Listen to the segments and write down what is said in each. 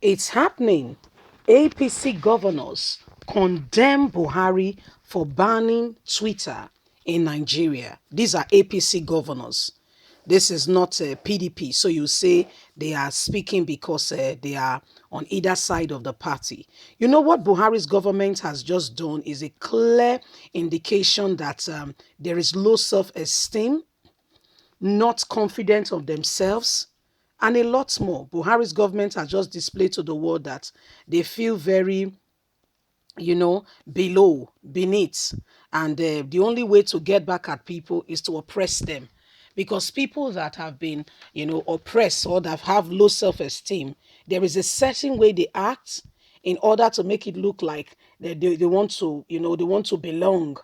It's happening. APC governors condemn Buhari for banning Twitter in Nigeria. These are APC governors. This is not PDP. So you say they are speaking because they are on either side of the party. You know what Buhari's government has just done is a clear indication that there is low self-esteem, not confident of themselves, and a lot more. Buhari's government has just displayed to the world that they feel very, below, beneath. And the only way to get back at people is to oppress them. Because people that have been, oppressed or that have low self-esteem, there is a certain way they act in order to make it look like they want to, they want to belong.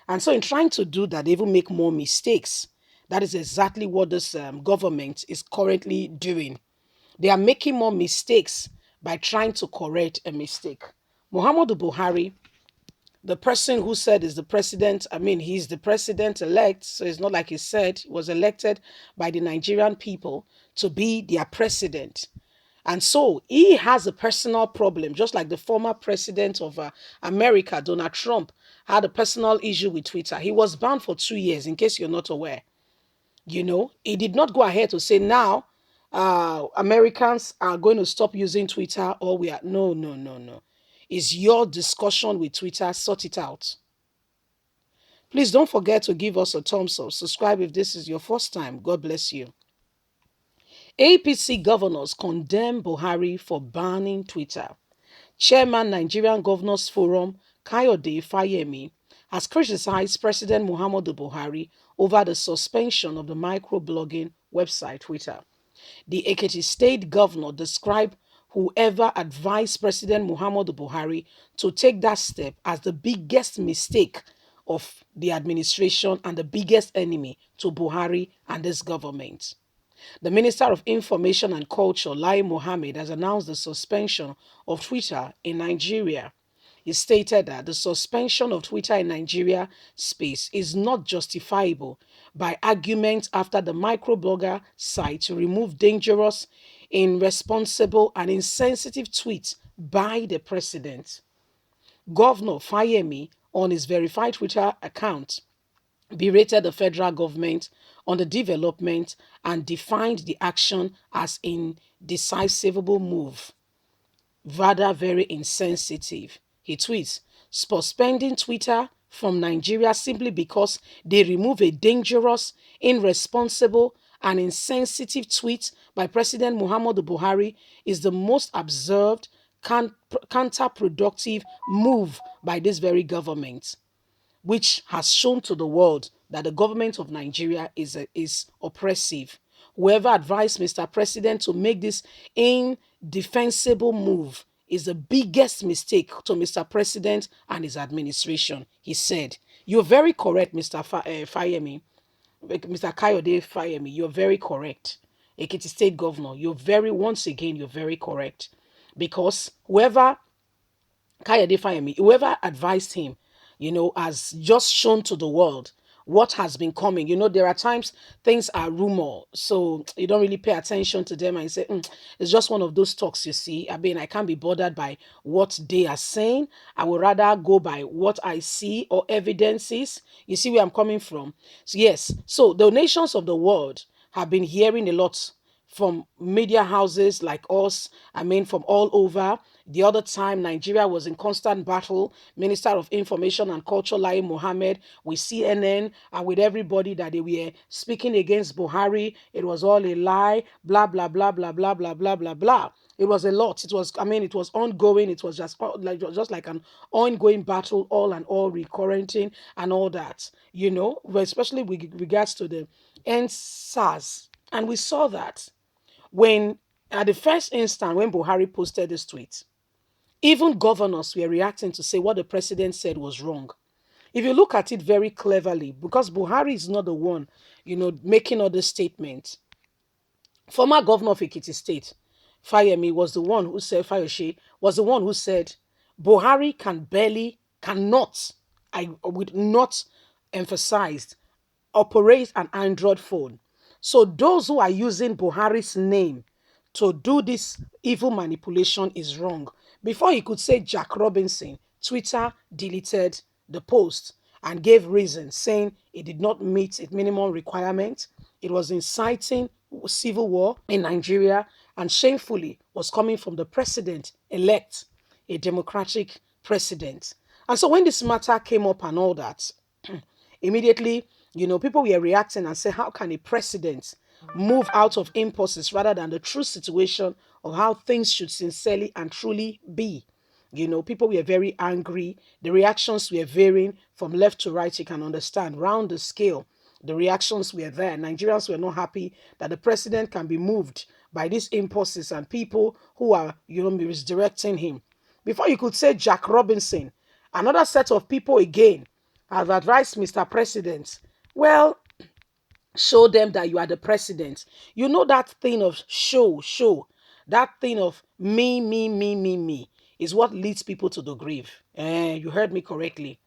And so in trying to do that, they even make more mistakes. That is exactly what this government is currently doing. They are making more mistakes by trying to correct a mistake. Muhammadu Buhari, the person who said is the president, he's the president elect, so it's not like he said he was elected by the Nigerian people to be their president. And so he has a personal problem, just like the former president of America, Donald Trump, had a personal issue with Twitter. He was banned for 2 years, in case you're not aware. He did not go ahead to say now Americans are going to stop using Twitter or we are. No, no, no, no. It's your discussion with Twitter. Sort it out. Please don't forget to give us a thumbs up. Subscribe if this is your first time. God bless you. APC governors condemn Buhari for banning Twitter. Chairman Nigerian Governors Forum, Kayode Fayemi, has criticized President Muhammadu Buhari over the suspension of the microblogging website Twitter. The Ekiti State Governor described whoever advised President Muhammadu Buhari to take that step as the biggest mistake of the administration and the biggest enemy to Buhari and his government. The Minister of Information and Culture, Lai Mohammed, has announced the suspension of Twitter in Nigeria. He stated that the suspension of Twitter in Nigeria space is not justifiable by arguments after the microblogger site removed dangerous, irresponsible, and insensitive tweets by the president. Governor Fayemi, on his verified Twitter account, berated the federal government on the development and defined the action as indecisive move, rather very insensitive. He tweets, suspending Twitter from Nigeria simply because they remove a dangerous, irresponsible, and insensitive tweet by President Muhammadu Buhari is the most absurd, counterproductive move by this very government, which has shown to the world that the government of Nigeria is oppressive. Whoever advised Mr. President to make this indefensible move is the biggest mistake to Mr. President and his administration, he said. You're very correct, Mr. Fayemi, Mr. Kayode Fayemi. You're very correct. Ekiti State Governor, once again, you're very correct. Because Kayode Fayemi, whoever advised him, has just shown to the world what has been coming. There are times things are rumor, so you don't really pay attention to them and say, it's just one of those talks, you see. I can't be bothered by what they are saying. I would rather go by what I see or evidences. You see where I'm coming from? So, yes. So the nations of the world have been hearing a lot from media houses like us, from all over. The other time, Nigeria was in constant battle. Minister of Information and Culture, Lai Mohammed, with CNN and with everybody that they were speaking against Buhari. It was all a lie, blah, blah, blah, blah, blah, blah, blah, blah, blah. It was a lot. It was ongoing. It was just like an ongoing battle, all and all recurrenting and all that, especially with regards to the NSAS. And we saw that when, at the first instant, when Buhari posted this tweet, even governors were reacting to say what the president said was wrong. If you look at it very cleverly, because Buhari is not the one, making all the statements. Former governor of Ekiti State, Fayemi, was the one who said, Fayoshe, was the one who said, Buhari I would not emphasize, operate an Android phone. So those who are using Buhari's name to do this evil manipulation is wrong. Before he could say Jack Robinson, Twitter deleted the post and gave reasons saying it did not meet its minimum requirement. It was inciting civil war in Nigeria and shamefully was coming from the president elect, a democratic president. And so when this matter came up and all that, immediately, people were reacting and say, how can a president move out of impulses rather than the true situation of how things should sincerely and truly be? People were very angry. The reactions were varying from left to right. You can understand round the scale. The reactions were there. Nigerians were not happy that the president can be moved by these impulses and people who are, misdirecting him. Before you could say Jack Robinson, another set of people again have advised Mr. President, well, show them that you are the president. You know that thing of show, that thing of me, is what leads people to the grave. You heard me correctly.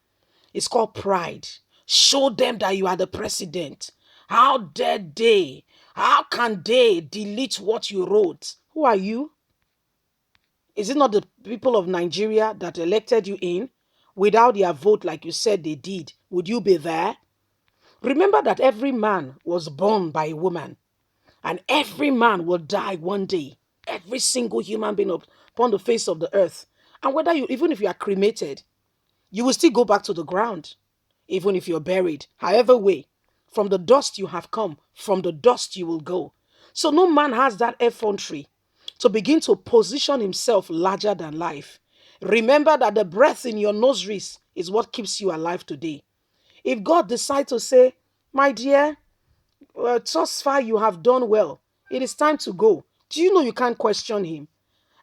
It's called pride. Show them that you are the president. How dare they? How can they delete what you wrote? Who are you? Is it not the people of Nigeria that elected you in? Without their vote, like you said they did, would you be there? Remember that every man was born by a woman, and every man will die one day. Every single human being upon the face of the earth. And even if you are cremated, you will still go back to the ground, even if you're buried. However way, from the dust you have come, from the dust you will go. So no man has that effrontery to begin to position himself larger than life. Remember that the breath in your nostrils is what keeps you alive today. If God decides to say, my dear, thus far you have done well, it is time to go. Do you know you can't question him?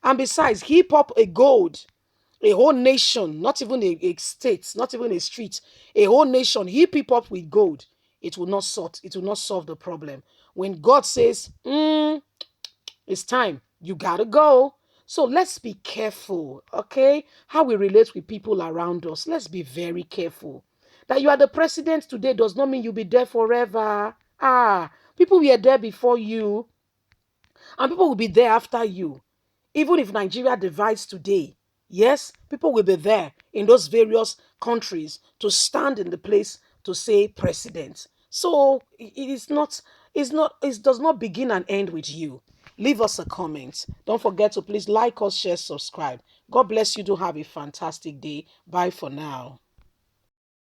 And besides, heap up a gold, a whole nation, not even a state, not even a street, a whole nation, heap it up with gold. It will not solve the problem. When God says, it's time, you gotta go. So let's be careful, okay? How we relate with people around us. Let's be very careful. That you are the president today does not mean you'll be there forever. People were there before you, and people will be there after you. Even if Nigeria divides today, yes, people will be there in those various countries to stand in the place to say president. So it does not begin and end with you. Leave us a comment. Don't forget to please like us, share, subscribe. God bless you. Do have a fantastic day. Bye for now.